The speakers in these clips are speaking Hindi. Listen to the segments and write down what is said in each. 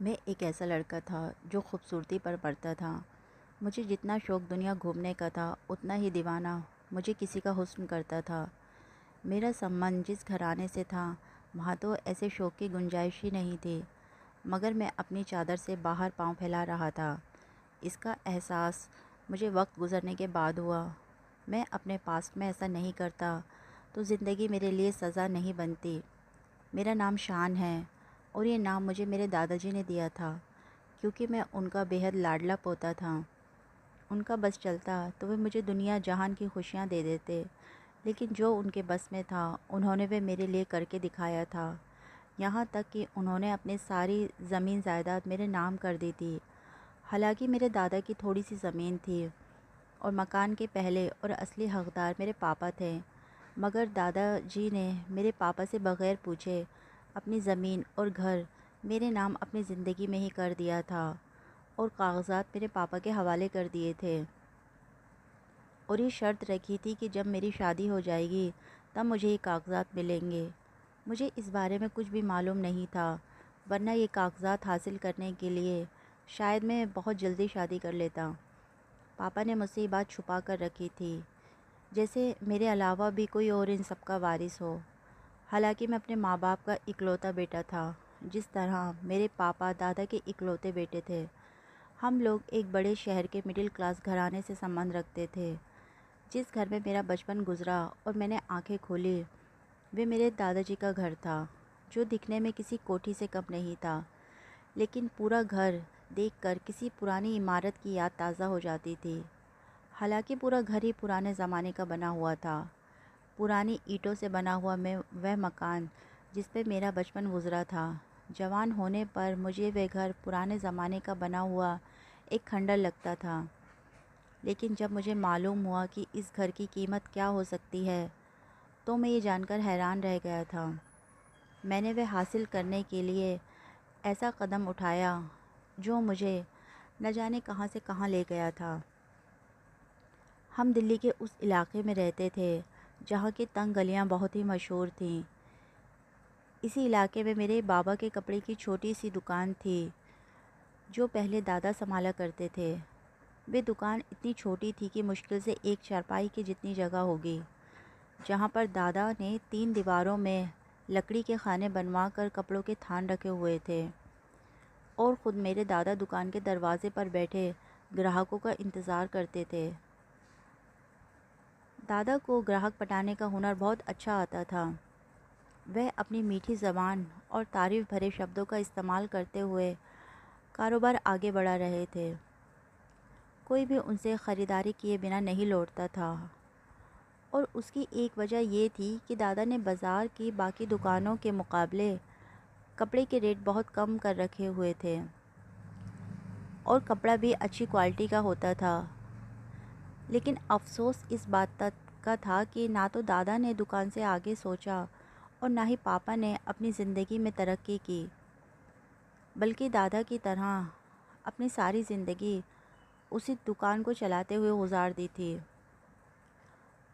मैं एक ऐसा लड़का था जो खूबसूरती पर मरता था। मुझे जितना शौक़ दुनिया घूमने का था उतना ही दीवाना मुझे किसी का हुस्न करता था। मेरा संबंध जिस घराने से था वहाँ तो ऐसे शौक़ की गुंजाइश ही नहीं थी, मगर मैं अपनी चादर से बाहर पाँव फैला रहा था। इसका एहसास मुझे वक्त गुज़रने के बाद हुआ। मैं अपने पास्ट में ऐसा नहीं करता तो ज़िंदगी मेरे लिए सज़ा नहीं बनती। मेरा नाम शान है और ये नाम मुझे मेरे दादाजी ने दिया था क्योंकि मैं उनका बेहद लाडला पोता था। उनका बस चलता तो वे मुझे दुनिया जहान की खुशियाँ दे देते, लेकिन जो उनके बस में था उन्होंने वे मेरे लिए करके दिखाया था। यहाँ तक कि उन्होंने अपनी सारी ज़मीन जायदाद मेरे नाम कर दी थी। हालांकि मेरे दादा की थोड़ी सी ज़मीन थी और मकान के पहले और असली हकदार मेरे पापा थे, मगर दादाजी ने मेरे पापा से बग़ैर पूछे अपनी ज़मीन और घर मेरे नाम अपनी ज़िंदगी में ही कर दिया था और कागज़ात मेरे पापा के हवाले कर दिए थे। और ये शर्त रखी थी कि जब मेरी शादी हो जाएगी तब मुझे ये कागज़ात मिलेंगे। मुझे इस बारे में कुछ भी मालूम नहीं था, वरना ये कागज़ात हासिल करने के लिए शायद मैं बहुत जल्दी शादी कर लेता। पापा ने मुझसे ये बात छुपा कर रखी थी, जैसे मेरे अलावा भी कोई और इन सब का वारिस हो। हालांकि मैं अपने माँ बाप का इकलौता बेटा था, जिस तरह मेरे पापा दादा के इकलौते बेटे थे। हम लोग एक बड़े शहर के मिडिल क्लास घराने से संबंध रखते थे। जिस घर में मेरा बचपन गुजरा और मैंने आंखें खोली, वे मेरे दादाजी का घर था, जो दिखने में किसी कोठी से कम नहीं था। लेकिन पूरा घर देखकर किसी पुरानी इमारत की याद ताज़ा हो जाती थी। हालांकि पूरा घर ही पुराने ज़माने का बना हुआ था। पुरानी ईंटों से बना हुआ मैं वह मकान जिस पे मेरा बचपन गुजरा था। जवान होने पर मुझे वह घर पुराने ज़माने का बना हुआ एक खंडर लगता था, लेकिन जब मुझे मालूम हुआ कि इस घर की कीमत क्या हो सकती है तो मैं ये जानकर हैरान रह गया था। मैंने वह हासिल करने के लिए ऐसा कदम उठाया जो मुझे न जाने कहाँ से कहाँ ले गया था। हम दिल्ली के उस इलाके में रहते थे जहाँ की तंग गलियाँ बहुत ही मशहूर थीं। इसी इलाके में मेरे बाबा के कपड़े की छोटी सी दुकान थी, जो पहले दादा संभाला करते थे। वे दुकान इतनी छोटी थी कि मुश्किल से एक चारपाई की जितनी जगह होगी, जहाँ पर दादा ने 3 दीवारों में लकड़ी के खाने बनवा कर कपड़ों के थान रखे हुए थे और ख़ुद मेरे दादा दुकान के दरवाजे पर बैठे ग्राहकों का इंतज़ार करते थे। दादा को ग्राहक पटाने का हुनर बहुत अच्छा आता था। वह अपनी मीठी ज़बान और तारीफ़ भरे शब्दों का इस्तेमाल करते हुए कारोबार आगे बढ़ा रहे थे। कोई भी उनसे ख़रीदारी किए बिना नहीं लौटता था और उसकी एक वजह ये थी कि दादा ने बाज़ार की बाकी दुकानों के मुकाबले कपड़े के रेट बहुत कम कर रखे हुए थे और कपड़ा भी अच्छी क्वालिटी का होता था। लेकिन अफ़सोस इस बात तक का था कि ना तो दादा ने दुकान से आगे सोचा और ना ही पापा ने अपनी ज़िंदगी में तरक्की की, बल्कि दादा की तरह अपनी सारी ज़िंदगी उसी दुकान को चलाते हुए गुजार दी थी।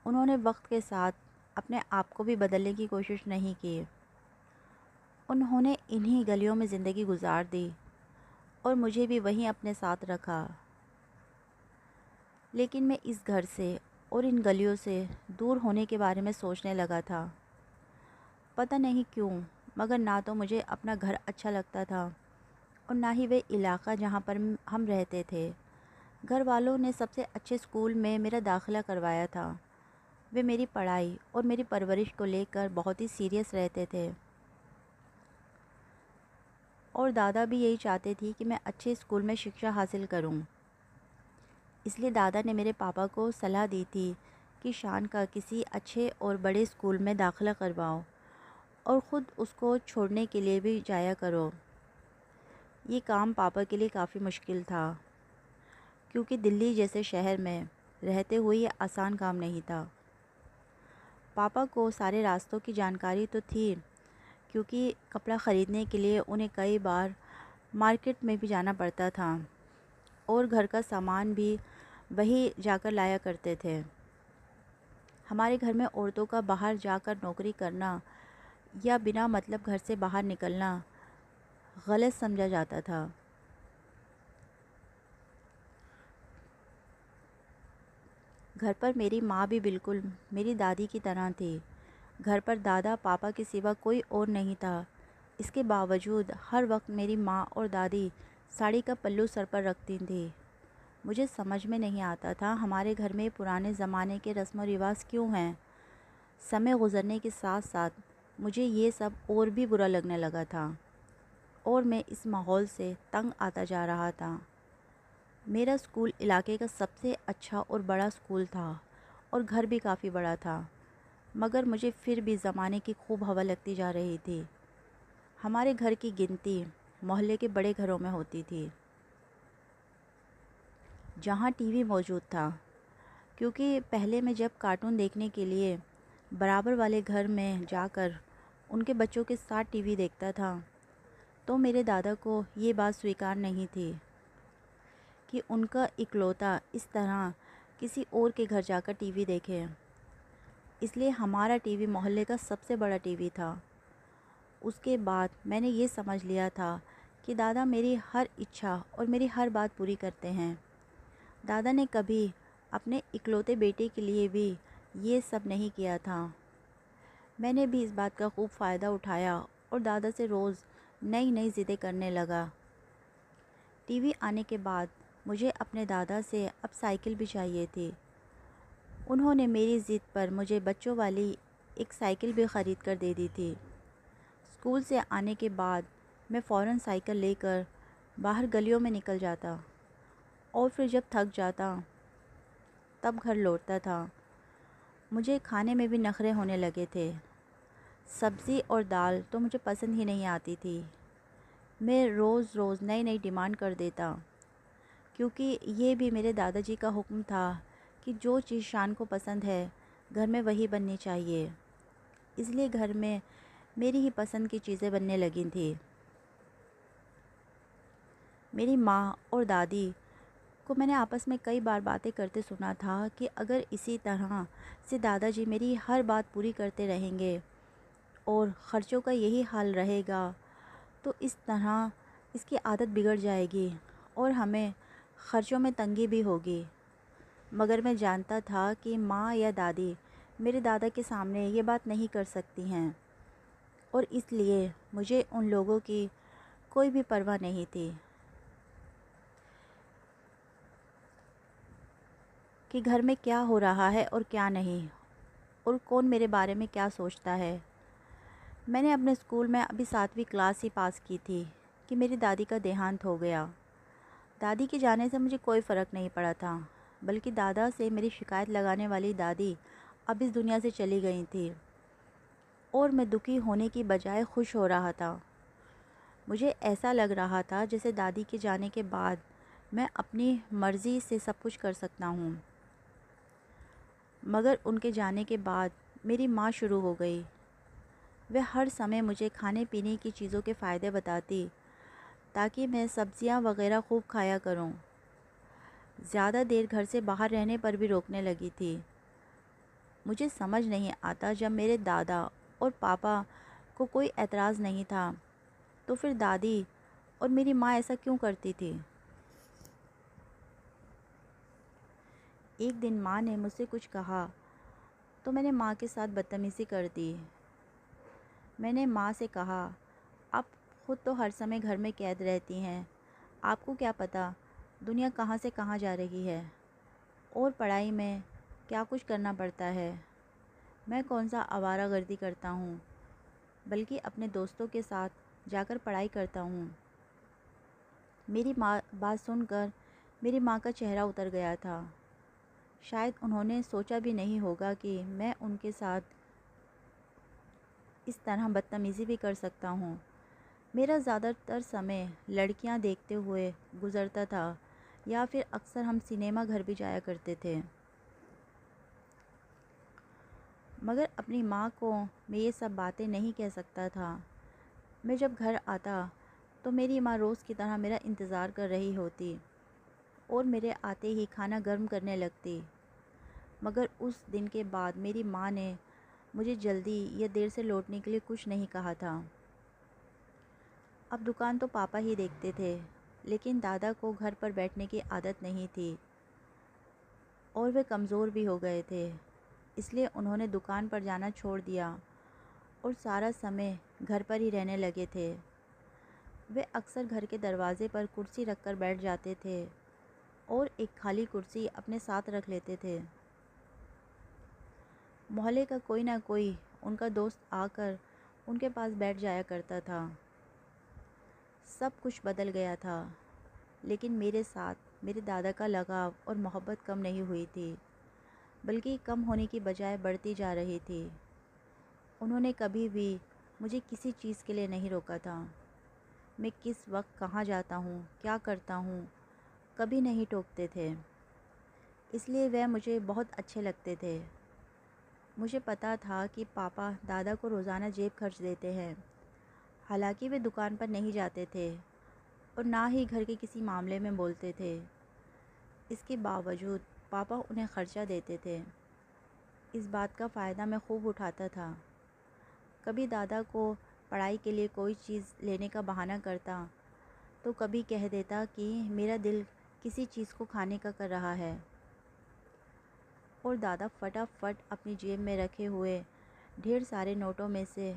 उन्होंने वक्त के साथ अपने आप को भी बदलने की कोशिश नहीं की। उन्होंने इन्हीं गलियों में ज़िंदगी गुजार दी और मुझे भी वहीं अपने साथ रखा। लेकिन मैं इस घर से और इन गलियों से दूर होने के बारे में सोचने लगा था। पता नहीं क्यों, मगर ना तो मुझे अपना घर अच्छा लगता था और ना ही वह इलाका जहाँ पर हम रहते थे। घर वालों ने सबसे अच्छे स्कूल में मेरा दाखिला करवाया था। वे मेरी पढ़ाई और मेरी परवरिश को लेकर बहुत ही सीरियस रहते थे और दादा भी यही चाहते थे कि मैं अच्छे स्कूल में शिक्षा हासिल करूं। इसलिए दादा ने मेरे पापा को सलाह दी थी कि शान का किसी अच्छे और बड़े स्कूल में दाखिला करवाओ और ख़ुद उसको छोड़ने के लिए भी जाया करो। ये काम पापा के लिए काफ़ी मुश्किल था, क्योंकि दिल्ली जैसे शहर में रहते हुए ये आसान काम नहीं था। पापा को सारे रास्तों की जानकारी तो थी, क्योंकि कपड़ा ख़रीदने के लिए उन्हें कई बार मार्केट में भी जाना पड़ता था और घर का सामान भी वही जाकर लाया करते थे। हमारे घर में औरतों का बाहर जाकर नौकरी करना या बिना मतलब घर से बाहर निकलना गलत समझा जाता था। घर पर मेरी माँ भी बिल्कुल मेरी दादी की तरह थी। घर पर दादा पापा के सिवा कोई और नहीं था। इसके बावजूद हर वक्त मेरी माँ और दादी साड़ी का पल्लू सर पर रखती थी। मुझे समझ में नहीं आता था हमारे घर में पुराने ज़माने के रस्म व रिवाज क्यों हैं। समय गुजरने के साथ साथ मुझे ये सब और भी बुरा लगने लगा था और मैं इस माहौल से तंग आता जा रहा था। मेरा स्कूल इलाके का सबसे अच्छा और बड़ा स्कूल था और घर भी काफ़ी बड़ा था, मगर मुझे फिर भी ज़माने की खूब हवा लगती जा रही थी। हमारे घर की गिनती मोहल्ले के बड़े घरों में होती थी जहाँ टीवी मौजूद था, क्योंकि पहले मैं जब कार्टून देखने के लिए बराबर वाले घर में जाकर उनके बच्चों के साथ टीवी देखता था, तो मेरे दादा को ये बात स्वीकार नहीं थी कि उनका इकलौता इस तरह किसी और के घर जाकर टीवी देखे। इसलिए हमारा टीवी मोहल्ले का सबसे बड़ा टीवी था। उसके बाद मैंने ये समझ लिया था कि दादा मेरी हर इच्छा और मेरी हर बात पूरी करते हैं। दादा ने कभी अपने इकलौते बेटे के लिए भी ये सब नहीं किया था। मैंने भी इस बात का खूब फ़ायदा उठाया और दादा से रोज़ नई नई ज़िद्दें करने लगा। टीवी आने के बाद मुझे अपने दादा से अब साइकिल भी चाहिए थी। उन्होंने मेरी ज़िद पर मुझे बच्चों वाली एक साइकिल भी ख़रीद कर दे दी थी। स्कूल से आने के बाद मैं फ़ौरन साइकिल लेकर बाहर गलियों में निकल जाता और फिर जब थक जाता तब घर लौटता था। मुझे खाने में भी नखरे होने लगे थे। सब्ज़ी और दाल तो मुझे पसंद ही नहीं आती थी। मैं रोज़ रोज़ नई नई डिमांड कर देता, क्योंकि ये भी मेरे दादाजी का हुक्म था कि जो चीज़ शान को पसंद है घर में वही बननी चाहिए। इसलिए घर में मेरी ही पसंद की चीज़ें बनने लगी थी। मेरी माँ और दादी को मैंने आपस में कई बार बातें करते सुना था कि अगर इसी तरह से दादाजी मेरी हर बात पूरी करते रहेंगे और ख़र्चों का यही हाल रहेगा तो इस तरह इसकी आदत बिगड़ जाएगी और हमें ख़र्चों में तंगी भी होगी। मगर मैं जानता था कि माँ या दादी मेरे दादा के सामने ये बात नहीं कर सकती हैं और इसलिए मुझे उन लोगों की कोई भी परवाह नहीं थी कि घर में क्या हो रहा है और क्या नहीं, और कौन मेरे बारे में क्या सोचता है। मैंने अपने स्कूल में अभी 7वीं क्लास ही पास की थी कि मेरी दादी का देहांत हो गया। दादी के जाने से मुझे कोई फ़र्क नहीं पड़ा था, बल्कि दादा से मेरी शिकायत लगाने वाली दादी अब इस दुनिया से चली गई थी और मैं दुखी होने की बजाय खुश हो रहा था। मुझे ऐसा लग रहा था जैसे दादी के जाने के बाद मैं अपनी मर्ज़ी से सब कुछ कर सकता हूँ। मगर उनके जाने के बाद मेरी माँ शुरू हो गई। वह हर समय मुझे खाने पीने की चीज़ों के फ़ायदे बताती ताकि मैं सब्ज़ियाँ वग़ैरह खूब खाया करूँ। ज़्यादा देर घर से बाहर रहने पर भी रोकने लगी थी। मुझे समझ नहीं आता, जब मेरे दादा और पापा को कोई एतराज़ नहीं था तो फिर दादी और मेरी माँ ऐसा क्यों करती थी। एक दिन माँ ने मुझसे कुछ कहा तो मैंने माँ के साथ बदतमीज़ी कर दी। मैंने माँ से कहा, आप खुद तो हर समय घर में कैद रहती हैं, आपको क्या पता दुनिया कहाँ से कहाँ जा रही है और पढ़ाई में क्या कुछ करना पड़ता है। मैं कौन सा आवारागर्दी करता हूँ, बल्कि अपने दोस्तों के साथ जाकर पढ़ाई करता हूँ। मेरी माँ बात सुनकर मेरी माँ का चेहरा उतर गया था। शायद उन्होंने सोचा भी नहीं होगा कि मैं उनके साथ इस तरह बदतमीज़ी भी कर सकता हूँ। मेरा ज़्यादातर समय लड़कियाँ देखते हुए गुज़रता था या फिर अक्सर हम सिनेमा घर भी जाया करते थे। मगर अपनी माँ को मैं ये सब बातें नहीं कह सकता था। मैं जब घर आता तो मेरी माँ रोज़ की तरह मेरा इंतज़ार कर रही होती और मेरे आते ही खाना गर्म करने लगती। मगर उस दिन के बाद मेरी माँ ने मुझे जल्दी या देर से लौटने के लिए कुछ नहीं कहा था। अब दुकान तो पापा ही देखते थे, लेकिन दादा को घर पर बैठने की आदत नहीं थी और वे कमज़ोर भी हो गए थे। इसलिए उन्होंने दुकान पर जाना छोड़ दिया और सारा समय घर पर ही रहने लगे थे। वे अक्सर घर के दरवाजे पर कुर्सी रखकर बैठ जाते थे और एक खाली कुर्सी अपने साथ रख लेते थे। मोहल्ले का कोई ना कोई उनका दोस्त आकर उनके पास बैठ जाया करता था। सब कुछ बदल गया था, लेकिन मेरे साथ मेरे दादा का लगाव और मोहब्बत कम नहीं हुई थी, बल्कि कम होने की बजाय बढ़ती जा रही थी। उन्होंने कभी भी मुझे किसी चीज़ के लिए नहीं रोका था। मैं किस वक्त कहाँ जाता हूँ, क्या करता हूँ, कभी नहीं टोकते थे। इसलिए वह मुझे बहुत अच्छे लगते थे। मुझे पता था कि पापा दादा को रोज़ाना जेब खर्च देते हैं। हालांकि वे दुकान पर नहीं जाते थे और ना ही घर के किसी मामले में बोलते थे। इसके बावजूद पापा उन्हें खर्चा देते थे। इस बात का फ़ायदा मैं खूब उठाता था। कभी दादा को पढ़ाई के लिए कोई चीज़ लेने का बहाना करता, तो कभी कह देता कि मेरा दिल किसी चीज़ को खाने का कर रहा है, और दादा फटाफट अपनी जेब में रखे हुए ढेर सारे नोटों में से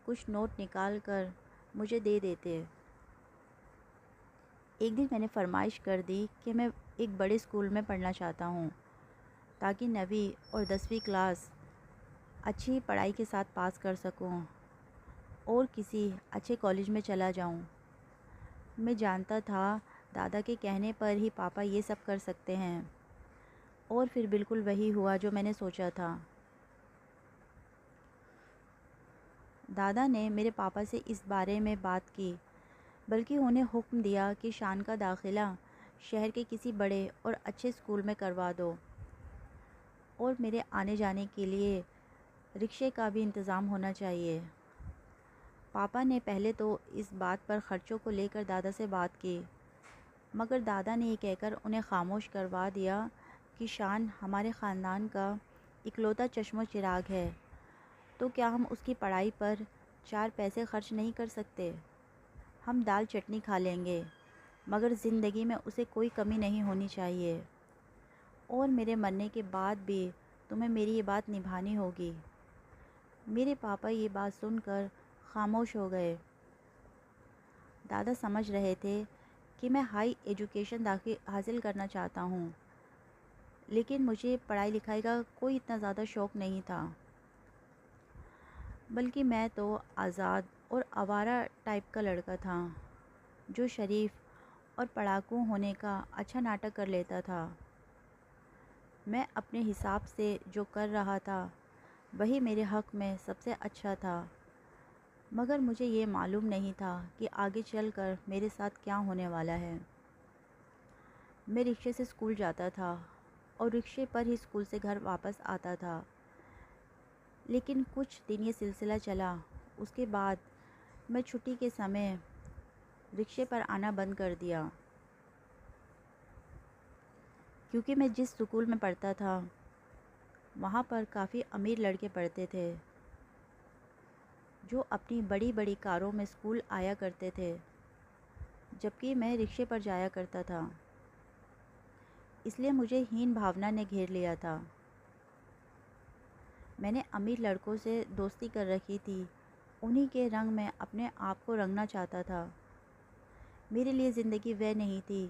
कुछ नोट निकाल कर मुझे दे देते। एक दिन मैंने फरमाइश कर दी कि मैं एक बड़े स्कूल में पढ़ना चाहता हूँ, ताकि 9वीं और 10वीं क्लास अच्छी पढ़ाई के साथ पास कर सकूँ और किसी अच्छे कॉलेज में चला जाऊँ। मैं जानता था दादा के कहने पर ही पापा ये सब कर सकते हैं, और फिर बिल्कुल वही हुआ जो मैंने सोचा था। दादा ने मेरे पापा से इस बारे में बात की, बल्कि उन्हें हुक्म दिया कि शान का दाखिला शहर के किसी बड़े और अच्छे स्कूल में करवा दो, और मेरे आने जाने के लिए रिक्शे का भी इंतज़ाम होना चाहिए। पापा ने पहले तो इस बात पर ख़र्चों को लेकर दादा से बात की, मगर दादा ने ये कहकर उन्हें खामोश करवा दिया कि शान हमारे ख़ानदान का इकलौता चश्मो चिराग है, तो क्या हम उसकी पढ़ाई पर 4 पैसे खर्च नहीं कर सकते? हम दाल चटनी खा लेंगे, मगर ज़िंदगी में उसे कोई कमी नहीं होनी चाहिए, और मेरे मरने के बाद भी तुम्हें मेरी ये बात निभानी होगी। मेरे पापा ये बात सुनकर खामोश हो गए। दादा समझ रहे थे कि मैं हाई एजुकेशन हासिल करना चाहता हूँ, लेकिन मुझे पढ़ाई लिखाई का कोई इतना ज़्यादा शौक़ नहीं था, बल्कि मैं तो आज़ाद और आवारा टाइप का लड़का था, जो शरीफ और पढ़ाकू होने का अच्छा नाटक कर लेता था। मैं अपने हिसाब से जो कर रहा था वही मेरे हक़ में सबसे अच्छा था, मगर मुझे ये मालूम नहीं था कि आगे चलकर मेरे साथ क्या होने वाला है। मैं रिक्शे से स्कूल जाता था और रिक्शे पर ही स्कूल से घर वापस आता था, लेकिन कुछ दिन ये सिलसिला चला। उसके बाद मैं छुट्टी के समय रिक्शे पर आना बंद कर दिया, क्योंकि मैं जिस स्कूल में पढ़ता था वहाँ पर काफ़ी अमीर लड़के पढ़ते थे, जो अपनी बड़ी बड़ी कारों में स्कूल आया करते थे, जबकि मैं रिक्शे पर जाया करता था। इसलिए मुझे हीन भावना ने घेर लिया था। मैंने अमीर लड़कों से दोस्ती कर रखी थी, उन्हीं के रंग में अपने आप को रंगना चाहता था। मेरे लिए ज़िंदगी वह नहीं थी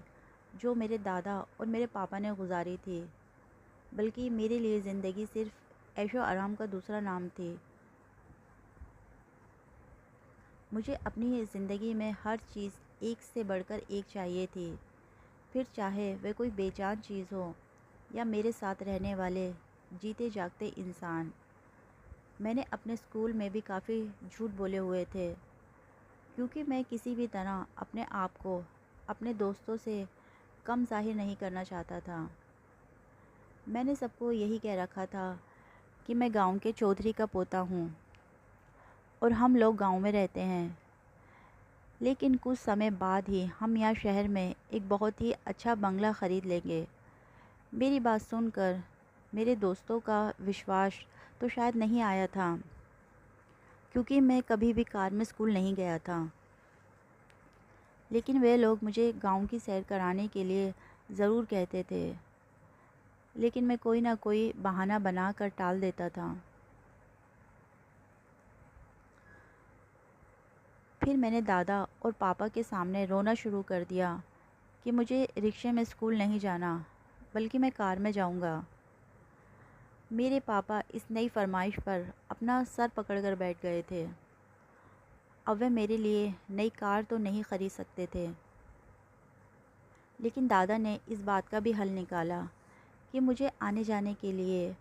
जो मेरे दादा और मेरे पापा ने गुजारी थी, बल्कि मेरे लिए ज़िंदगी सिर्फ़ ऐशो आराम का दूसरा नाम थी। मुझे अपनी ज़िंदगी में हर चीज़ एक से बढ़कर एक चाहिए थी, फिर चाहे वह कोई बेजान चीज़ हो या मेरे साथ रहने वाले जीते जागते इंसान। मैंने अपने स्कूल में भी काफ़ी झूठ बोले हुए थे, क्योंकि मैं किसी भी तरह अपने आप को अपने दोस्तों से कम ज़ाहिर नहीं करना चाहता था। मैंने सबको यही कह रखा था कि मैं गांव के चौधरी का पोता हूँ और हम लोग गांव में रहते हैं, लेकिन कुछ समय बाद ही हम यहाँ शहर में एक बहुत ही अच्छा बंगला ख़रीद लेंगे। मेरी बात सुनकर मेरे दोस्तों का विश्वास तो शायद नहीं आया था, क्योंकि मैं कभी भी कार में स्कूल नहीं गया था। लेकिन वे लोग मुझे गांव की सैर कराने के लिए ज़रूर कहते थे, लेकिन मैं कोई ना कोई बहाना बनाकर टाल देता था। फिर मैंने दादा और पापा के सामने रोना शुरू कर दिया कि मुझे रिक्शे में स्कूल नहीं जाना, बल्कि मैं कार में जाऊंगा। मेरे पापा इस नई फरमाइश पर अपना सर पकड़कर बैठ गए थे। अब वे मेरे लिए नई कार तो नहीं खरीद सकते थे, लेकिन दादा ने इस बात का भी हल निकाला कि मुझे आने जाने के लिए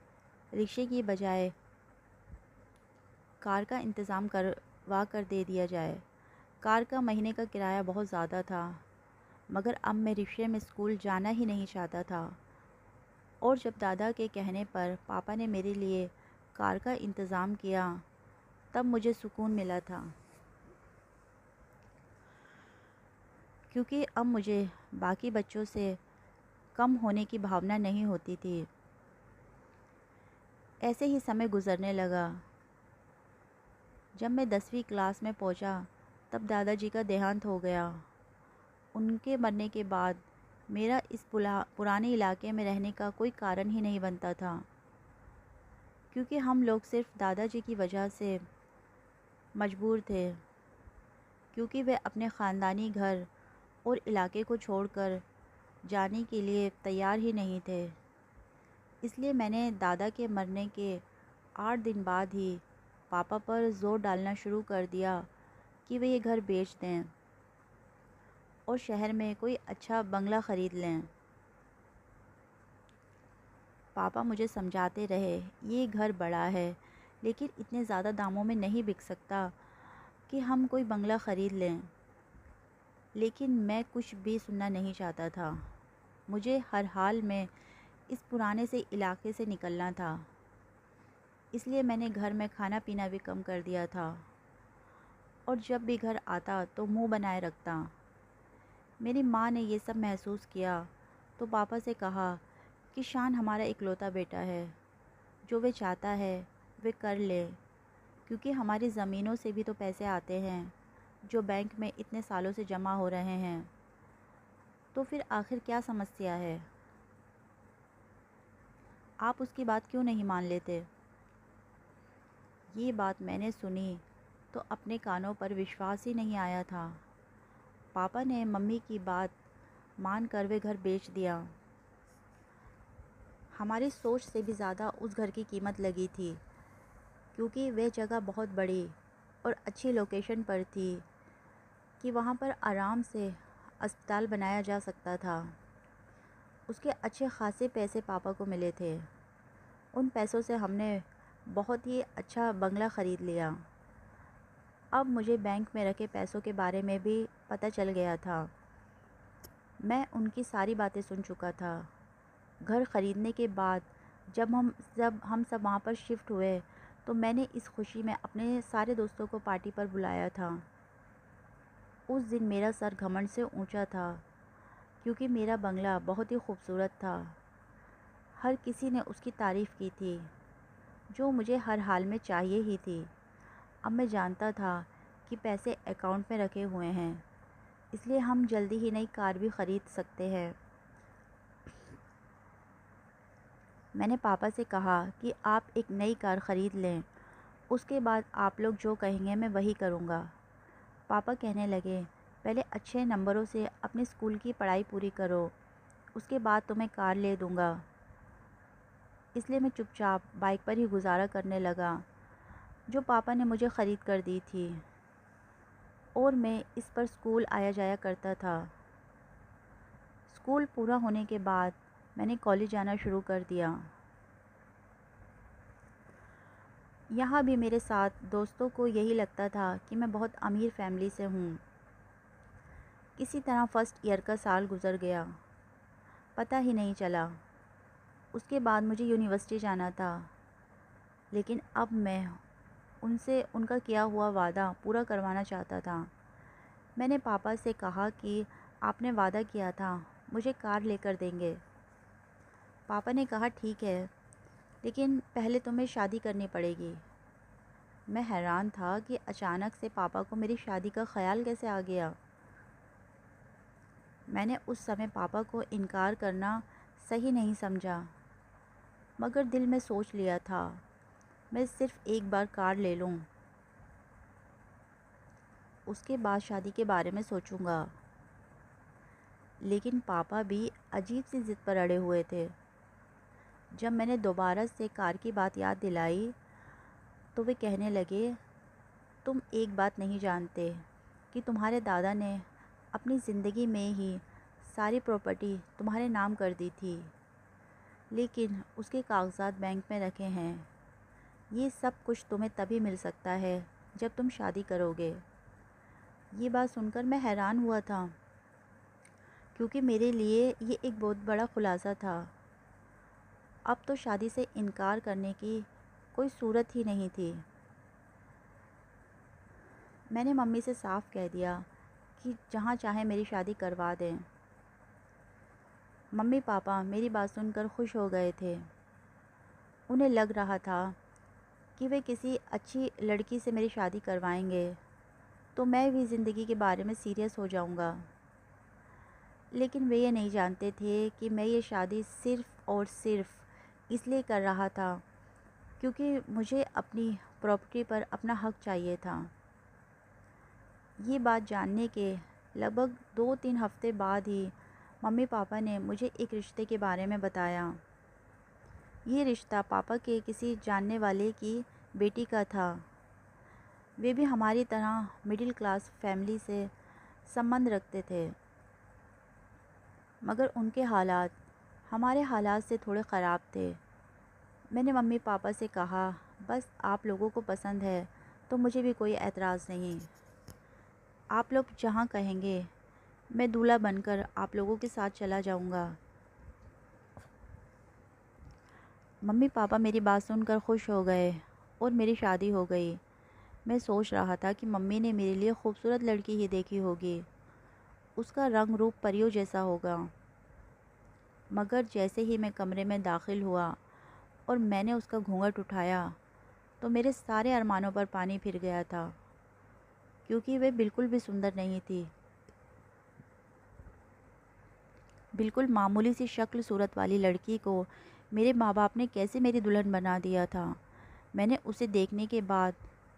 रिक्शे की बजाय कार का इंतज़ाम करवा कर दे दिया जाए। कार का महीने का किराया बहुत ज़्यादा था, मगर अब मैं रिक्शे में स्कूल जाना ही नहीं चाहता था। और जब दादा के कहने पर पापा ने मेरे लिए कार का इंतज़ाम किया, तब मुझे सुकून मिला था, क्योंकि अब मुझे बाकी बच्चों से कम होने की भावना नहीं होती थी। ऐसे ही समय गुजरने लगा। जब मैं 10वीं क्लास में पहुंचा, तब दादाजी का देहांत हो गया। उनके मरने के बाद मेरा इस पुराने इलाके में रहने का कोई कारण ही नहीं बनता था, क्योंकि हम लोग सिर्फ दादाजी की वजह से मजबूर थे, क्योंकि वे अपने ख़ानदानी घर और इलाके को छोड़कर जाने के लिए तैयार ही नहीं थे। इसलिए मैंने दादा के मरने के 8 दिन बाद ही पापा पर ज़ोर डालना शुरू कर दिया कि वे ये घर बेच दें और शहर में कोई अच्छा बंगला ख़रीद लें। पापा मुझे समझाते रहे, ये घर बड़ा है, लेकिन इतने ज़्यादा दामों में नहीं बिक सकता कि हम कोई बंगला ख़रीद लें। लेकिन मैं कुछ भी सुनना नहीं चाहता था। मुझे हर हाल में इस पुराने से इलाके से निकलना था। इसलिए मैंने घर में खाना पीना भी कम कर दिया था, और जब भी घर आता तो मुंह बनाए रखता। मेरी माँ ने ये सब महसूस किया तो पापा से कहा कि शान हमारा इकलौता बेटा है, जो वे चाहता है वे कर ले, क्योंकि हमारी ज़मीनों से भी तो पैसे आते हैं जो बैंक में इतने सालों से जमा हो रहे हैं। तो फिर आखिर क्या समस्या है? आप उसकी बात क्यों नहीं मान लेते? ये बात मैंने सुनी तो अपने कानों पर विश्वास ही नहीं आया था। पापा ने मम्मी की बात मान कर वे घर बेच दिया। हमारी सोच से भी ज़्यादा उस घर की कीमत लगी थी, क्योंकि वह जगह बहुत बड़ी और अच्छी लोकेशन पर थी कि वहाँ पर आराम से अस्पताल बनाया जा सकता था। उसके अच्छे खासे पैसे पापा को मिले थे। उन पैसों से हमने बहुत ही अच्छा बंगला ख़रीद लिया। अब मुझे बैंक में रखे पैसों के बारे में भी पता चल गया था। मैं उनकी सारी बातें सुन चुका था। घर ख़रीदने के बाद जब हम सब वहाँ पर शिफ्ट हुए, तो मैंने इस खुशी में अपने सारे दोस्तों को पार्टी पर बुलाया था। उस दिन मेरा सर घमंड से ऊंचा था, क्योंकि मेरा बंगला बहुत ही खूबसूरत था। हर किसी ने उसकी तारीफ़ की थी, जो मुझे हर हाल में चाहिए ही थी। अब मैं जानता था कि पैसे अकाउंट में रखे हुए हैं, इसलिए हम जल्दी ही नई कार भी ख़रीद सकते हैं। मैंने पापा से कहा कि आप एक नई कार ख़रीद लें, उसके बाद आप लोग जो कहेंगे मैं वही करूँगा। पापा कहने लगे, पहले अच्छे नंबरों से अपने स्कूल की पढ़ाई पूरी करो, उसके बाद तुम्हें कार ले दूँगा। इसलिए मैं चुपचाप बाइक पर ही गुजारा करने लगा, जो पापा ने मुझे ख़रीद कर दी थी, और मैं इस पर स्कूल आया जाया करता था। स्कूल पूरा होने के बाद मैंने कॉलेज जाना शुरू कर दिया। यहाँ भी मेरे साथ दोस्तों को यही लगता था कि मैं बहुत अमीर फैमिली से हूँ। किसी तरह फर्स्ट ईयर का साल गुज़र गया, पता ही नहीं चला। उसके बाद मुझे यूनिवर्सिटी जाना था, लेकिन अब मैं उनसे उनका किया हुआ वादा पूरा करवाना चाहता था। मैंने पापा से कहा कि आपने वादा किया था मुझे कार लेकर देंगे। पापा ने कहा ठीक है, लेकिन पहले तुम्हें शादी करनी पड़ेगी। मैं हैरान था कि अचानक से पापा को मेरी शादी का ख्याल कैसे आ गया। मैंने उस समय पापा को इनकार करना सही नहीं समझा, मगर दिल में सोच लिया था मैं सिर्फ़ एक बार कार ले लूँ, उसके बाद शादी के बारे में सोचूँगा। लेकिन पापा भी अजीब सी ज़िद पर अड़े हुए थे। जब मैंने दोबारा से कार की बात याद दिलाई तो वे कहने लगे, तुम एक बात नहीं जानते कि तुम्हारे दादा ने अपनी ज़िंदगी में ही सारी प्रॉपर्टी तुम्हारे नाम कर दी थी, लेकिन उसके कागज़ात बैंक में रखे हैं। ये सब कुछ तुम्हें तभी मिल सकता है जब तुम शादी करोगे। ये बात सुनकर मैं हैरान हुआ था, क्योंकि मेरे लिए ये एक बहुत बड़ा खुलासा था। अब तो शादी से इनकार करने की कोई सूरत ही नहीं थी। मैंने मम्मी से साफ कह दिया कि जहाँ चाहे मेरी शादी करवा दें। मम्मी पापा मेरी बात सुनकर खुश हो गए थे। उन्हें लग रहा था कि वे किसी अच्छी लड़की से मेरी शादी करवाएंगे तो मैं भी ज़िंदगी के बारे में सीरियस हो जाऊंगा। लेकिन वे ये नहीं जानते थे कि मैं ये शादी सिर्फ़ और सिर्फ इसलिए कर रहा था क्योंकि मुझे अपनी प्रॉपर्टी पर अपना हक चाहिए था। ये बात जानने के लगभग 2-3 हफ्ते बाद ही मम्मी पापा ने मुझे एक रिश्ते के बारे में बताया। ये रिश्ता पापा के किसी जानने वाले की बेटी का था। वे भी हमारी तरह मिडिल क्लास फैमिली से संबंध रखते थे, मगर उनके हालात हमारे हालात से थोड़े ख़राब थे। मैंने मम्मी पापा से कहा, बस आप लोगों को पसंद है तो मुझे भी कोई एतराज़ नहीं। आप लोग जहाँ कहेंगे मैं दूल्हा बनकर आप लोगों के साथ चला जाऊँगा। मम्मी पापा मेरी बात सुनकर खुश हो गए और मेरी शादी हो गई। मैं सोच रहा था कि मम्मी ने मेरे लिए खूबसूरत लड़की ही देखी होगी, उसका रंग रूप परियों जैसा होगा। मगर जैसे ही मैं कमरे में दाखिल हुआ और मैंने उसका घूंघट उठाया तो मेरे सारे अरमानों पर पानी फिर गया था, क्योंकि वे बिल्कुल भी सुंदर नहीं थी। बिल्कुल मामूली सी शक्ल सूरत वाली लड़की को मेरे माँ बाप ने कैसे मेरी दुल्हन बना दिया था। मैंने उसे देखने के बाद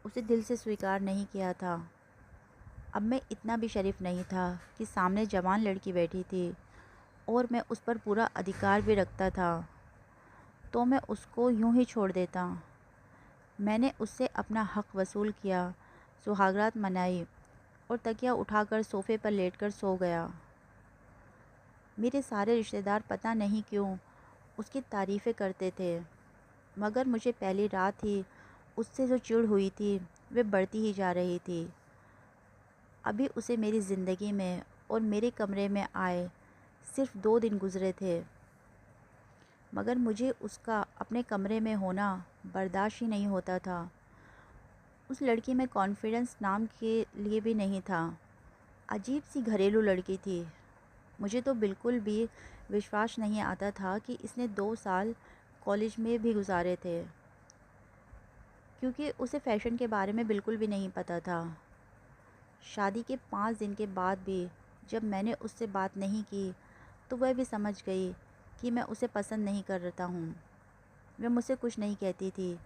उसे दिल से स्वीकार नहीं किया था। अब मैं इतना भी शरीफ नहीं था कि सामने जवान लड़की बैठी थी और मैं उस पर पूरा अधिकार भी रखता था, तो मैं उसको यूं ही छोड़ देता। मैंने उससे अपना हक वसूल किया, सुहागरात मनाई और तकिया उठाकर सोफ़े पर लेटकर सो गया। मेरे सारे रिश्तेदार पता नहीं क्यों उसकी तारीफ़ें करते थे, मगर मुझे पहली रात ही उससे जो चिढ़ हुई थी वे बढ़ती ही जा रही थी। अभी उसे मेरी ज़िंदगी में और मेरे कमरे में आए सिर्फ़ 2 दिन गुज़रे थे, मगर मुझे उसका अपने कमरे में होना बर्दाश्त ही नहीं होता था। उस लड़की में कॉन्फिडेंस नाम के लिए भी नहीं था। अजीब सी घरेलू लड़की थी। मुझे तो बिल्कुल भी विश्वास नहीं आता था कि इसने 2 साल कॉलेज में भी गुजारे थे, क्योंकि उसे फ़ैशन के बारे में बिल्कुल भी नहीं पता था। शादी के 5 दिन के बाद भी जब मैंने उससे बात नहीं की तो वह भी समझ गई कि मैं उसे पसंद नहीं करता हूँ। वह मुझसे कुछ नहीं कहती थी।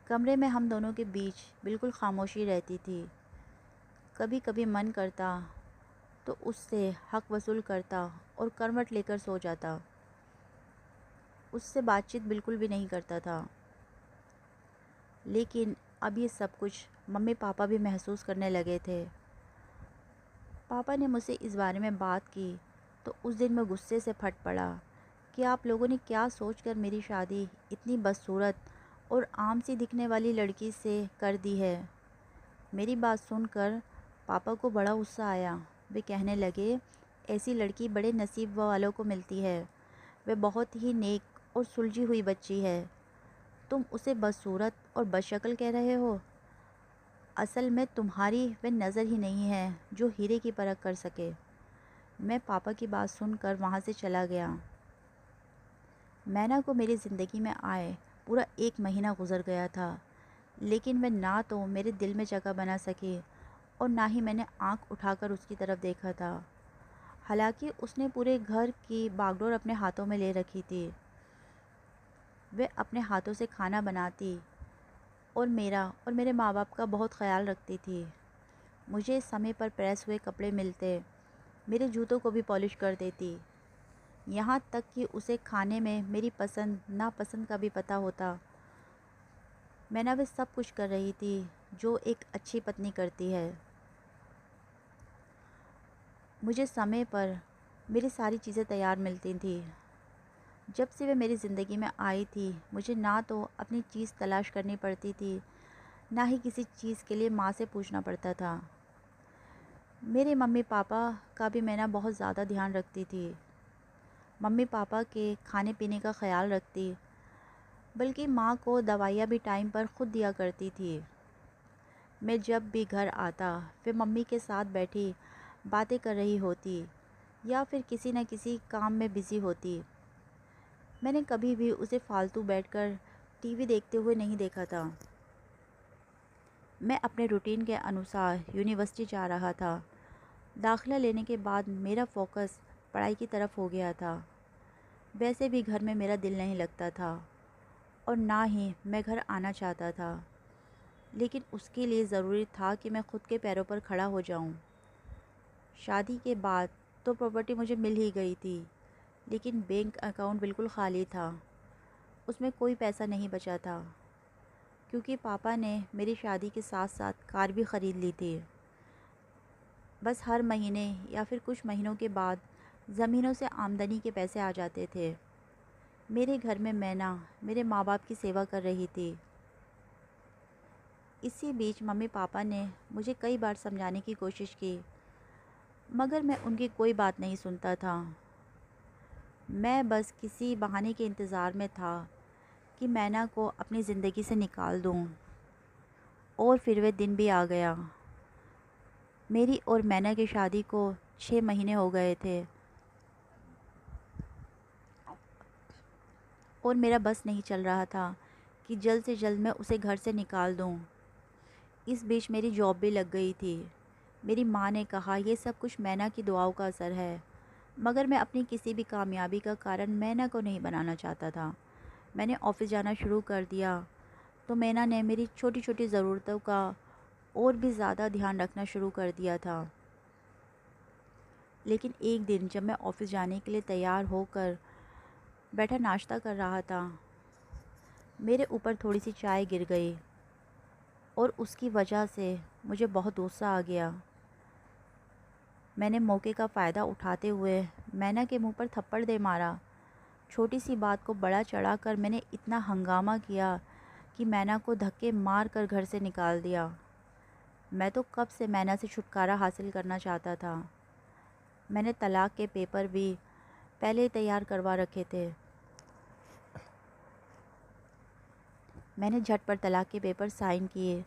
कमरे में हम दोनों के बीच बिल्कुल खामोशी रहती थी। कभी कभी मन करता तो उससे हक वसूल करता और करवट लेकर सो जाता। उससे बातचीत बिल्कुल भी नहीं करता था। लेकिन अब ये सब कुछ मम्मी पापा भी महसूस करने लगे थे। पापा ने मुझसे इस बारे में बात की तो उस दिन मैं गुस्से से फट पड़ा कि आप लोगों ने क्या सोचकर मेरी शादी इतनी बदसूरत और आम सी दिखने वाली लड़की से कर दी है। मेरी बात सुनकर पापा को बड़ा गुस्सा आया। वे कहने लगे, ऐसी लड़की बड़े नसीब वालों को मिलती है। वह बहुत ही नेक और सुलझी हुई बच्ची है। तुम उसे बदसूरत और बदशक्ल कह रहे हो। असल में तुम्हारी वह नज़र ही नहीं है जो हीरे की परख कर सके। मैं पापा की बात सुनकर वहाँ से चला गया। मैना को मेरी ज़िंदगी में आए पूरा 1 महीना गुजर गया था, लेकिन वह ना तो मेरे दिल में जगह बना सकी और ना ही मैंने आँख उठाकर उसकी तरफ देखा था। हालांकि उसने पूरे घर की बागडोर अपने हाथों में ले रखी थी। वे अपने हाथों से खाना बनाती और मेरा और मेरे माँ बाप का बहुत ख्याल रखती थी। मुझे समय पर प्रेस हुए कपड़े मिलते, मेरे जूतों को भी पॉलिश कर देती। यहाँ तक कि उसे खाने में मेरी पसंद नापसंद का भी पता होता। मैं ना वे सब कुछ कर रही थी जो एक अच्छी पत्नी करती है। मुझे समय पर मेरी सारी चीज़ें तैयार मिलती थी। जब से वे मेरी ज़िंदगी में आई थी, मुझे ना तो अपनी चीज़ तलाश करनी पड़ती थी, ना ही किसी चीज़ के लिए माँ से पूछना पड़ता था। मेरे मम्मी पापा का भी मैं ना बहुत ज़्यादा ध्यान रखती थी। मम्मी पापा के खाने पीने का ख्याल रखती, बल्कि माँ को दवाइयाँ भी टाइम पर खुद दिया करती थी। मैं जब भी घर आता, वे मम्मी के साथ बैठी बातें कर रही होती या फिर किसी न किसी काम में बिज़ी होती। मैंने कभी भी उसे फालतू बैठकर टीवी देखते हुए नहीं देखा था। मैं अपने रूटीन के अनुसार यूनिवर्सिटी जा रहा था। दाखिला लेने के बाद मेरा फोकस पढ़ाई की तरफ हो गया था। वैसे भी घर में मेरा दिल नहीं लगता था और ना ही मैं घर आना चाहता था, लेकिन उसके लिए ज़रूरी था कि मैं खुद के पैरों पर खड़ा हो जाऊं। शादी के बाद तो प्रॉपर्टी मुझे मिल ही गई थी, लेकिन बैंक अकाउंट बिल्कुल खाली था। उसमें कोई पैसा नहीं बचा था, क्योंकि पापा ने मेरी शादी के साथ साथ कार भी ख़रीद ली थी। बस हर महीने या फिर कुछ महीनों के बाद ज़मीनों से आमदनी के पैसे आ जाते थे। मेरे घर में मैं ना मेरे माँ बाप की सेवा कर रही थी। इसी बीच मम्मी पापा ने मुझे कई बार समझाने की कोशिश की, मगर मैं उनकी कोई बात नहीं सुनता था। मैं बस किसी बहाने के इंतज़ार में था कि मैना को अपनी ज़िंदगी से निकाल दूं। और फिर वह दिन भी आ गया। मेरी और मैना की शादी को 6 महीने हो गए थे और मेरा बस नहीं चल रहा था कि जल्द से जल्द मैं उसे घर से निकाल दूं। इस बीच मेरी जॉब भी लग गई थी। मेरी माँ ने कहा ये सब कुछ मैना की दुआओं का असर है, मगर मैं अपनी किसी भी कामयाबी का कारण मैना को नहीं बनाना चाहता था। मैंने ऑफ़िस जाना शुरू कर दिया तो मैना ने मेरी छोटी छोटी ज़रूरतों का और भी ज़्यादा ध्यान रखना शुरू कर दिया था। लेकिन एक दिन जब मैं ऑफ़िस जाने के लिए तैयार होकर बैठा नाश्ता कर रहा था, मेरे ऊपर थोड़ी सी चाय गिर गई और उसकी वजह से मुझे बहुत गुस्सा आ गया। मैंने मौके का फ़ायदा उठाते हुए मैना के मुंह पर थप्पड़ दे मारा। छोटी सी बात को बड़ा चढ़ाकर मैंने इतना हंगामा किया कि मैना को धक्के मार कर घर से निकाल दिया। मैं तो कब से मैना से छुटकारा हासिल करना चाहता था। मैंने तलाक के पेपर भी पहले ही तैयार करवा रखे थे। मैंने झट पर तलाक के पेपर साइन किए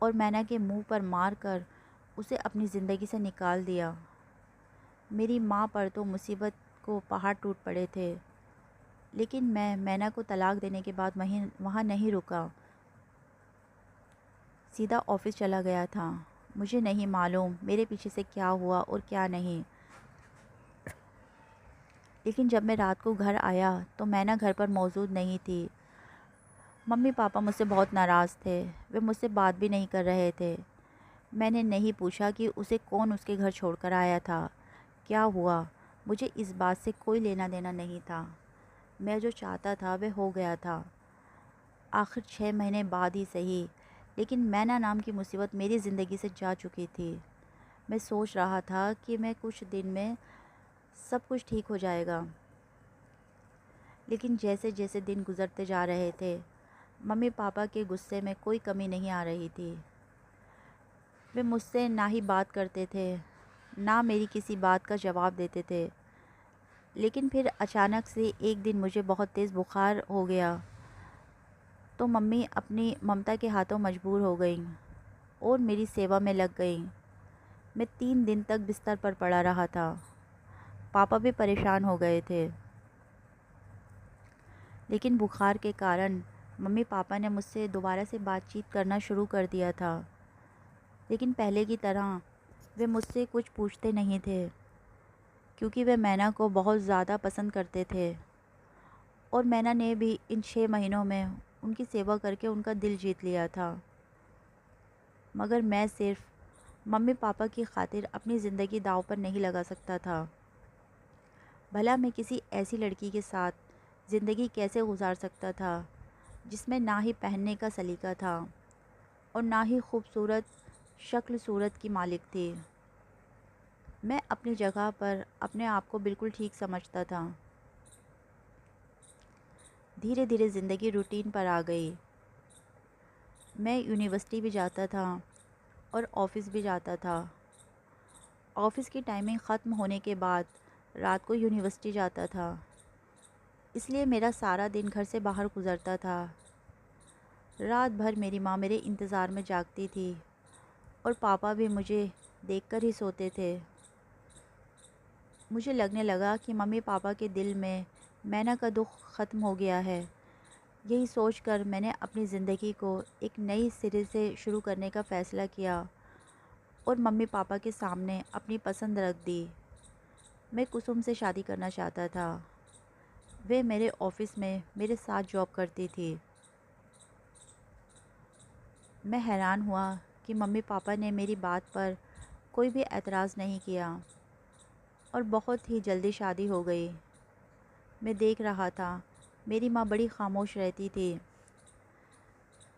और मैना के मुंह पर मारकर उसे अपनी ज़िंदगी से निकाल दिया। मेरी माँ पर तो मुसीबत को पहाड़ टूट पड़े थे, लेकिन मैं मैना को तलाक देने के बाद वहाँ नहीं रुका। सीधा ऑफ़िस चला गया था। मुझे नहीं मालूम मेरे पीछे से क्या हुआ और क्या नहीं, लेकिन जब मैं रात को घर आया तो मैना घर पर मौजूद नहीं थी। मम्मी पापा मुझसे बहुत नाराज़ थे। वे मुझसे बात भी नहीं कर रहे थे। मैंने नहीं पूछा कि उसे कौन उसके घर छोड़कर आया था, क्या हुआ। मुझे इस बात से कोई लेना देना नहीं था। मैं जो चाहता था वह हो गया था। आखिर 6 महीने बाद ही सही, लेकिन मैना नाम की मुसीबत मेरी ज़िंदगी से जा चुकी थी। मैं सोच रहा था कि मैं कुछ दिन में सब कुछ ठीक हो जाएगा, लेकिन जैसे जैसे दिन गुज़रते जा रहे थे, मम्मी पापा के गुस्से में कोई कमी नहीं आ रही थी। वे मुझसे ना ही बात करते थे, ना मेरी किसी बात का जवाब देते थे। लेकिन फिर अचानक से एक दिन मुझे बहुत तेज़ बुखार हो गया, तो मम्मी अपनी ममता के हाथों मजबूर हो गईं और मेरी सेवा में लग गईं। मैं 3 दिन तक बिस्तर पर पड़ा रहा था। पापा भी परेशान हो गए थे, लेकिन बुखार के कारण मम्मी पापा ने मुझसे दोबारा से बातचीत करना शुरू कर दिया था। लेकिन पहले की तरह वे मुझसे कुछ पूछते नहीं थे। क्योंकि वे मैना को बहुत ज़्यादा पसंद करते थे और मैना ने भी इन 6 महीनों में उनकी सेवा करके उनका दिल जीत लिया था। मगर मैं सिर्फ मम्मी पापा की खातिर अपनी ज़िंदगी दांव पर नहीं लगा सकता था। भला मैं किसी ऐसी लड़की के साथ ज़िंदगी कैसे गुजार सकता था जिसमें ना ही पहनने का सलीका था और ना ही खूबसूरत शक्ल सूरत की मालिक थी। मैं अपनी जगह पर अपने आप को बिल्कुल ठीक समझता था। धीरे धीरे ज़िंदगी रूटीन पर आ गई। मैं यूनिवर्सिटी भी जाता था और ऑफ़िस भी जाता था। ऑफ़िस की टाइमिंग ख़त्म होने के बाद रात को यूनिवर्सिटी जाता था, इसलिए मेरा सारा दिन घर से बाहर गुज़रता था। रात भर मेरी माँ मेरे इंतज़ार में जागती थी और पापा भी मुझे देखकर ही सोते थे। मुझे लगने लगा कि मम्मी पापा के दिल में मैना का दुख ख़त्म हो गया है। यही सोचकर मैंने अपनी ज़िंदगी को एक नई सिरे से शुरू करने का फ़ैसला किया और मम्मी पापा के सामने अपनी पसंद रख दी। मैं कुसुम से शादी करना चाहता था। वे मेरे ऑफ़िस में मेरे साथ जॉब करती थी। मैं हैरान हुआ कि मम्मी पापा ने मेरी बात पर कोई भी एतराज़ नहीं किया और बहुत ही जल्दी शादी हो गई। मैं देख रहा था, मेरी माँ बड़ी खामोश रहती थी।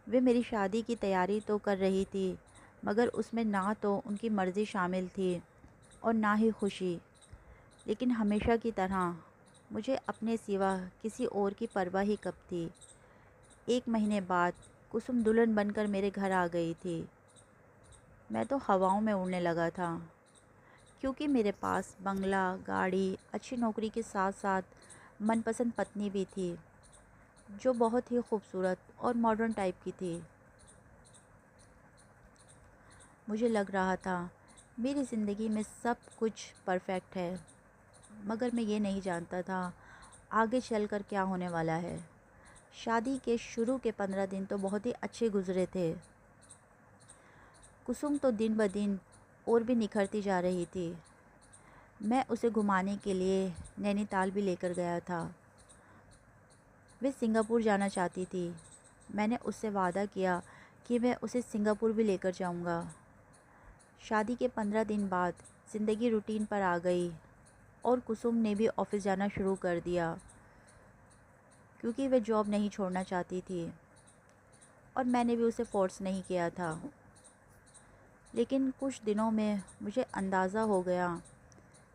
वे मेरी शादी की तैयारी तो कर रही थी, मगर उसमें ना तो उनकी मर्ज़ी शामिल थी और ना ही खुशी। लेकिन हमेशा की तरह मुझे अपने सिवा किसी और की परवाह ही कब थी। 1 महीने बाद कुसुम दुल्हन बनकर मेरे घर आ गई थी। मैं तो हवाओं में उड़ने लगा था, क्योंकि मेरे पास बंगला, गाड़ी, अच्छी नौकरी के साथ साथ मनपसंद पत्नी भी थी, जो बहुत ही खूबसूरत और मॉडर्न टाइप की थी। मुझे लग रहा था मेरी ज़िंदगी में सब कुछ परफेक्ट है, मगर मैं ये नहीं जानता था आगे चलकर क्या होने वाला है। शादी के शुरू के 15 दिन तो बहुत ही अच्छे गुजरे थे। कुसुम तो दिन ब दिन और भी निखरती जा रही थी। मैं उसे घुमाने के लिए नैनीताल भी लेकर गया था। वे सिंगापुर जाना चाहती थी। मैंने उससे वादा किया कि मैं उसे सिंगापुर भी लेकर जाऊंगा। शादी के 15 दिन बाद ज़िंदगी रूटीन पर आ गई और कुसुम ने भी ऑफ़िस जाना शुरू कर दिया, क्योंकि वह जॉब नहीं छोड़ना चाहती थी और मैंने भी उसे फ़ोर्स नहीं किया था। लेकिन कुछ दिनों में मुझे अंदाज़ा हो गया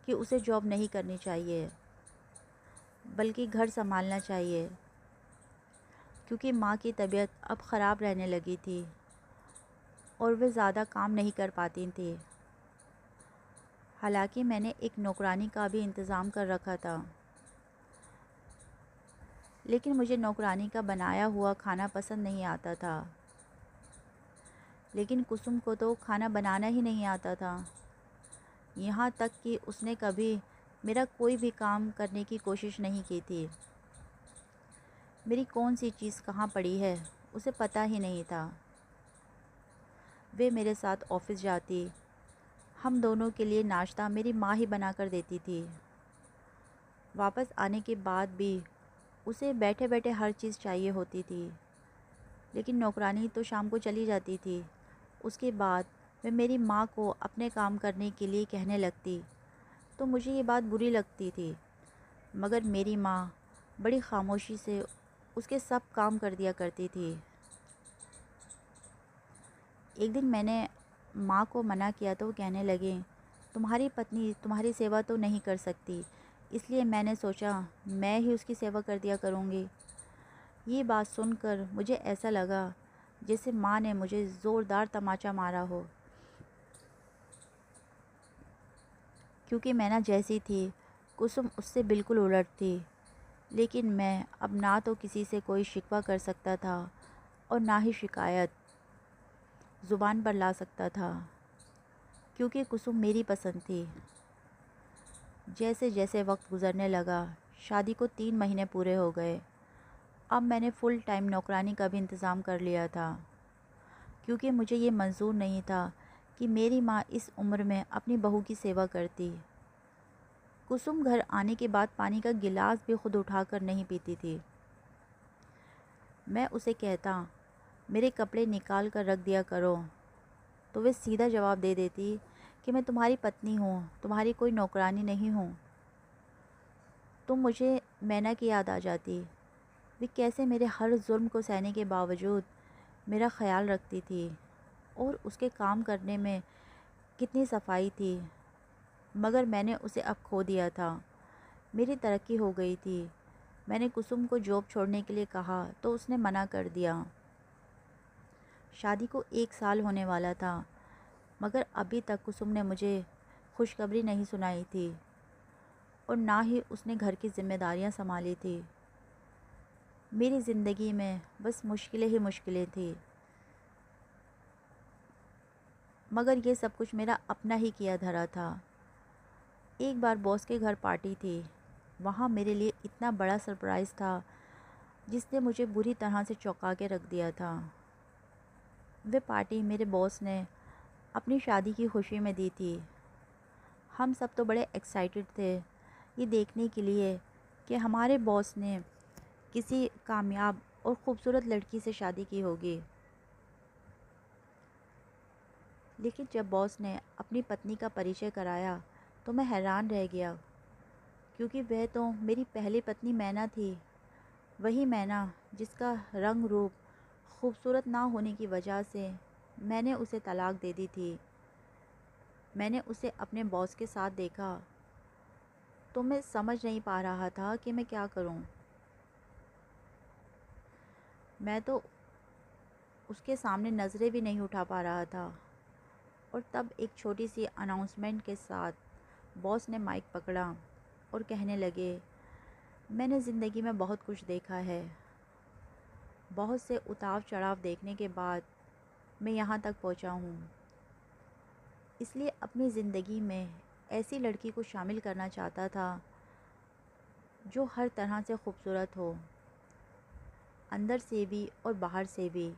कि उसे जॉब नहीं करनी चाहिए, बल्कि घर संभालना चाहिए, क्योंकि माँ की तबीयत अब ख़राब रहने लगी थी और वे ज़्यादा काम नहीं कर पाती थी। हालांकि मैंने एक नौकरानी का भी इंतज़ाम कर रखा था, लेकिन मुझे नौकरानी का बनाया हुआ खाना पसंद नहीं आता था। लेकिन कुसुम को तो खाना बनाना ही नहीं आता था। यहाँ तक कि उसने कभी मेरा कोई भी काम करने की कोशिश नहीं की थी। मेरी कौन सी चीज़ कहाँ पड़ी है उसे पता ही नहीं था। वे मेरे साथ ऑफ़िस जाती। हम दोनों के लिए नाश्ता मेरी माँ ही बना कर देती थी। वापस आने के बाद भी उसे बैठे बैठे हर चीज़ चाहिए होती थी। लेकिन नौकरानी तो शाम को चली जाती थी। उसके बाद मैं मेरी माँ को अपने काम करने के लिए कहने लगती, तो मुझे ये बात बुरी लगती थी, मगर मेरी माँ बड़ी खामोशी से उसके सब काम कर दिया करती थी। एक दिन मैंने माँ को मना किया तो वो कहने लगे, तुम्हारी पत्नी तुम्हारी सेवा तो नहीं कर सकती, इसलिए मैंने सोचा मैं ही उसकी सेवा कर दिया करूँगी। ये बात सुनकर मुझे ऐसा लगा जैसे माँ ने मुझे ज़ोरदार तमाचा मारा हो, क्योंकि मैं ना जैसी थी कुसुम उससे बिल्कुल उलट थी। लेकिन मैं अब ना तो किसी से कोई शिकवा कर सकता था और ना ही शिकायत ज़ुबान पर ला सकता था, क्योंकि कुसुम मेरी पसंद थी। जैसे जैसे वक्त गुज़रने लगा, शादी को 3 महीने पूरे हो गए। अब मैंने फुल टाइम नौकरानी का भी इंतज़ाम कर लिया था, क्योंकि मुझे ये मंजूर नहीं था कि मेरी माँ इस उम्र में अपनी बहू की सेवा करती। कुसुम घर आने के बाद पानी का गिलास भी खुद उठाकर नहीं पीती थी। मैं उसे कहता, मेरे कपड़े निकाल कर रख दिया करो, तो वे सीधा जवाब दे देती कि मैं तुम्हारी पत्नी हूँ, तुम्हारी कोई नौकरानी नहीं हूँ। तो मुझे मैना की याद आ जाती। वे कैसे मेरे हर जुल्म को सहने के बावजूद मेरा ख्याल रखती थी, और उसके काम करने में कितनी सफाई थी। मगर मैंने उसे अब खो दिया था। मेरी तरक्की हो गई थी। मैंने कुसुम को जॉब छोड़ने के लिए कहा तो उसने मना कर दिया। शादी को 1 साल होने वाला था, मगर अभी तक कुसुम ने मुझे खुशखबरी नहीं सुनाई थी, और ना ही उसने घर की जिम्मेदारियां संभाली थी। मेरी ज़िंदगी में बस मुश्किलें ही मुश्किलें थी, मगर ये सब कुछ मेरा अपना ही किया धरा था। एक बार बॉस के घर पार्टी थी। वहाँ मेरे लिए इतना बड़ा सरप्राइज़ था जिसने मुझे बुरी तरह से चौंका के रख दिया था। वे पार्टी मेरे बॉस ने अपनी शादी की खुशी में दी थी। हम सब तो बड़े एक्साइटेड थे ये देखने के लिए कि हमारे बॉस ने किसी कामयाब और ख़ूबसूरत लड़की से शादी की होगी। लेकिन जब बॉस ने अपनी पत्नी का परिचय कराया तो मैं हैरान रह गया, क्योंकि वह तो मेरी पहली पत्नी मैना थी। वही मैना जिसका रंग रूप खूबसूरत ना होने की वजह से मैंने उसे तलाक दे दी थी। मैंने उसे अपने बॉस के साथ देखा तो मैं समझ नहीं पा रहा था कि मैं क्या करूं। मैं तो उसके सामने नज़रें भी नहीं उठा पा रहा था। और तब एक छोटी सी अनाउंसमेंट के साथ बॉस ने माइक पकड़ा और कहने लगे, मैंने ज़िंदगी में बहुत कुछ देखा है। बहुत से उतार चढ़ाव देखने के बाद मैं यहाँ तक पहुँचा हूँ। इसलिए अपनी ज़िंदगी में ऐसी लड़की को शामिल करना चाहता था जो हर तरह से खूबसूरत हो, अंदर से भी और बाहर से भी।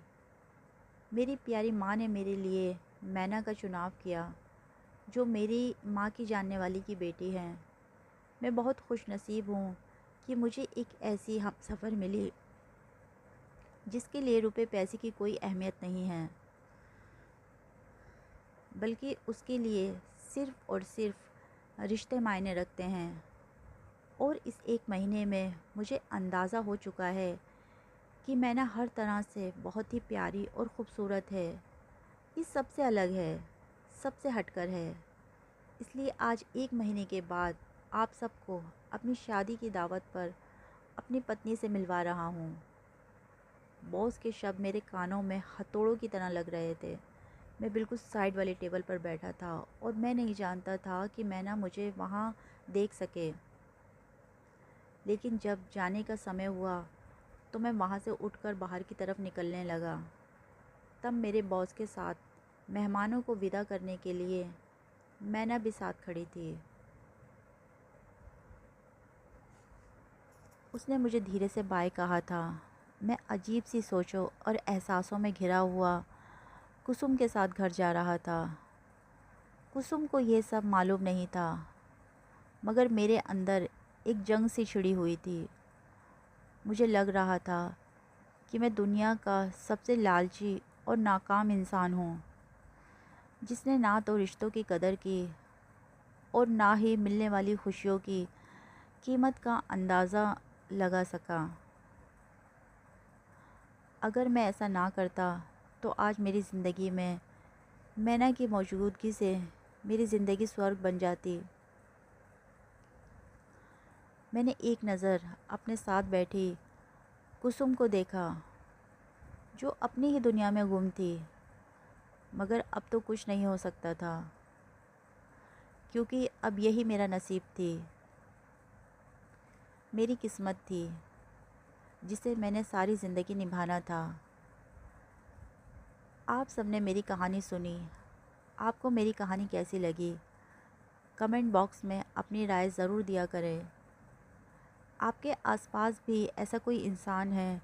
मेरी प्यारी माँ ने मेरे लिए मैना का चुनाव किया, जो मेरी माँ की जानने वाली की बेटी है। मैं बहुत खुशनसीब हूँ कि मुझे एक ऐसी हमसफ़र मिली जिसके लिए रुपए पैसे की कोई अहमियत नहीं है, बल्कि उसके लिए सिर्फ़ और सिर्फ रिश्ते मायने रखते हैं। और इस 1 महीने में मुझे अंदाज़ा हो चुका है कि मैना हर तरह से बहुत ही प्यारी और ख़ूबसूरत है। ये सबसे अलग है, सबसे हटकर है। इसलिए आज 1 महीने के बाद आप सबको अपनी शादी की दावत पर अपनी पत्नी से मिलवा रहा हूँ। बॉस के शब्द मेरे कानों में हथौड़ों की तरह लग रहे थे। मैं बिल्कुल साइड वाली टेबल पर बैठा था और मैं नहीं जानता था कि मैना मुझे वहाँ देख सके। लेकिन जब जाने का समय हुआ तो मैं वहाँ से उठकर बाहर की तरफ निकलने लगा। तब मेरे बॉस के साथ मेहमानों को विदा करने के लिए मैना भी साथ खड़ी थी। उसने मुझे धीरे से बाय कहा था। मैं अजीब सी सोचों और एहसासों में घिरा हुआ कुसुम के साथ घर जा रहा था। कुसुम को ये सब मालूम नहीं था, मगर मेरे अंदर एक जंग सी छिड़ी हुई थी। मुझे लग रहा था कि मैं दुनिया का सबसे लालची और नाकाम इंसान हूँ, जिसने ना तो रिश्तों की कदर की और ना ही मिलने वाली खुशियों की कीमत का अंदाज़ा लगा सका। अगर मैं ऐसा ना करता तो आज मेरी ज़िंदगी में मैना की मौजूदगी से मेरी ज़िंदगी स्वर्ग बन जाती। मैंने एक नज़र अपने साथ बैठी कुसुम को देखा, जो अपनी ही दुनिया में गुम थी। मगर अब तो कुछ नहीं हो सकता था, क्योंकि अब यही मेरा नसीब थी, मेरी किस्मत थी, जिसे मैंने सारी ज़िंदगी निभाना था। आप सबने मेरी कहानी सुनी। आपको मेरी कहानी कैसी लगी? कमेंट बॉक्स में अपनी राय ज़रूर दिया करें। आपके आसपास भी ऐसा कोई इंसान है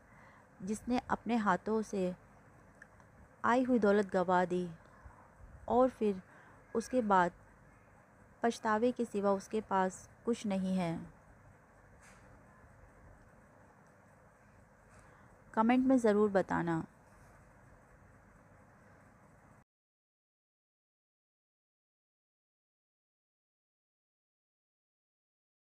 जिसने अपने हाथों से आई हुई दौलत गंवा दी और फिर उसके बाद पछतावे के सिवा उसके पास कुछ नहीं है। कमेंट में ज़रूर बताना